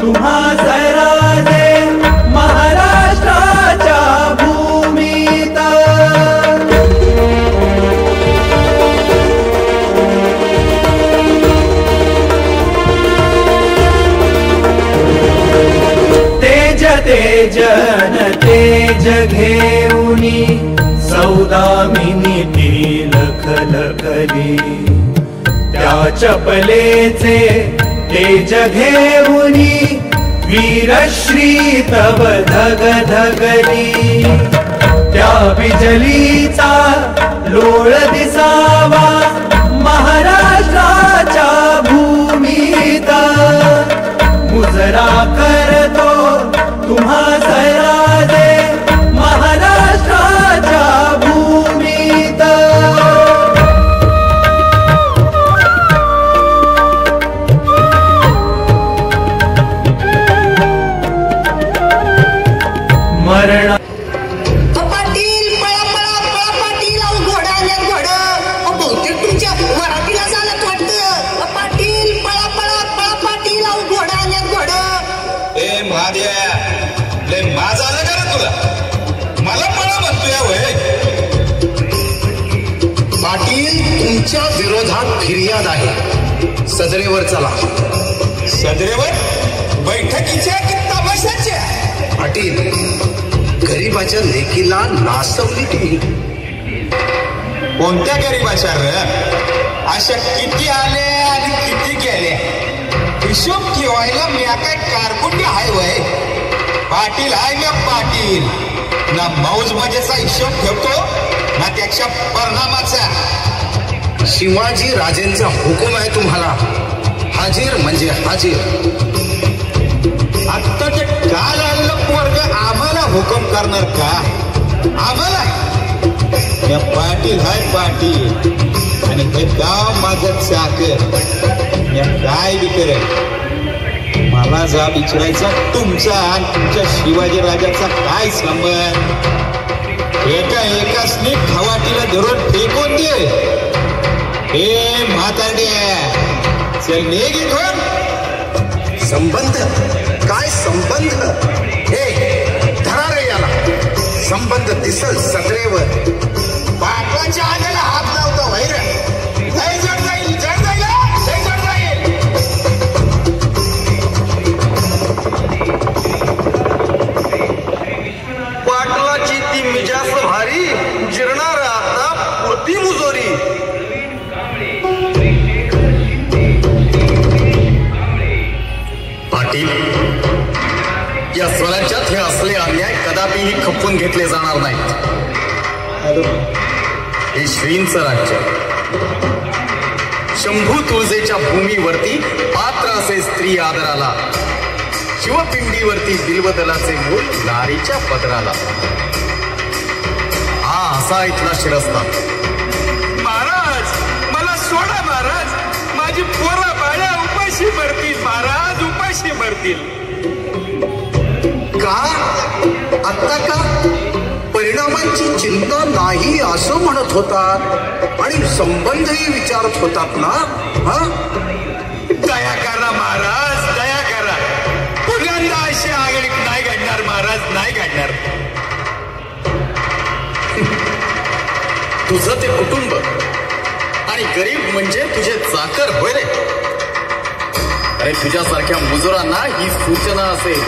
तुम्हा सराजे महाराष्ट्राच्या भूमीत। तेज तेजन तेज घेऊनी सौदामिनी ती लखलखली। त्या चपलेचे तेज घेऊनी वीरश्री तव धग धगली। त्या बिजलीचा लोळ दिसावा महाराष्ट्राच्या भूमीत। मुजरा करतो तुम्हा सराजे महाराष्ट्राच्या भूमीत। मरण पाटील पळा पळा पळा पाटील अहो घोडा आल्यात घोडा। बहुतेक तुमच्या मराठीला झालं वाटतं। पाटील पळा पळा पळा पाटील अहो घोडा आल्यात घोडा। ए महाद्या लय माझा आलं का रे तुला? मला पळा म्हणतोय वय। पाटील तुमच्या विरोधात फिर्याद आहे, सदरेवर चला। सदरेवर? बैठकीच्या की तमाशाच्या? पाटील गरीबाच्या लेकीला नासवली तुम्ही। कोणत्या गरीबाच्या रे? अशा किती आले आणि किती गेले हिशोब ठेवायला मी काय कारकुंडी हाय वय? पाटील हाय ना पाटील, ना मौज मजेचा हिशोब ठेवतो ना त्याच्या परिणामाचा। शिवाजी राजेंचा हुकूम आहे तुम्हाला, हाजीर म्हणजे हाजीर। आता ते काल आणलं पोरग आम्हाला हुकूम करणार का? आम्हाला या पाटील हाय पाटील आणि हे गाव माझं चाकर। या काय बी करेल मला जा विचारायचा तुमचा आणि तुमच्या शिवाजी राजाचा काय संबंध? एकासनी खवाटीला धरून फेकून दे। हे म्हातारड्या चल नेग इथून। संबंध? काय संबंध? हे धरा रे याला, संबंध दिसल सदरेवर। बापाच्या आलेला हात लावतो वैर नाही जड जाईल जड जाईल हे जड जाईल। पाटलाची ती मिजास भारी, जिरणार आता पुरती मुजोरी। पाटील या स्वराज्यात हे असले अन्याय कदापिही खपवून घेतले जाणार नाहीत। हे श्रींचं राज्य, शंभू तुळजेच्या भूमीवरती पात्र असे स्त्री आदराला। शिवपिंडीवरती बिल्वदलाचे मूल नारीच्या पदराला। हा असा इथला शिरस्ता। महाराज मला सोडा महाराज, माझी पोरा बाळ्या उपाशी मरतील महाराज, उपाशी मरतील। का आता का? परिणामांची चिंता नाही असं म्हणत होतात आणि संबंधही विचारत होतात ना? हा दया करा महाराज, दया करा। पुन्हा अशी आगळीक नाही घडणार महाराज, नाही घडणार। तुझं ते कुटुंब आणि गरीब म्हणजे तुझे चाकर होय रे। अरे तुझ्यासारख्या मुजुरांना ही सूचना असेल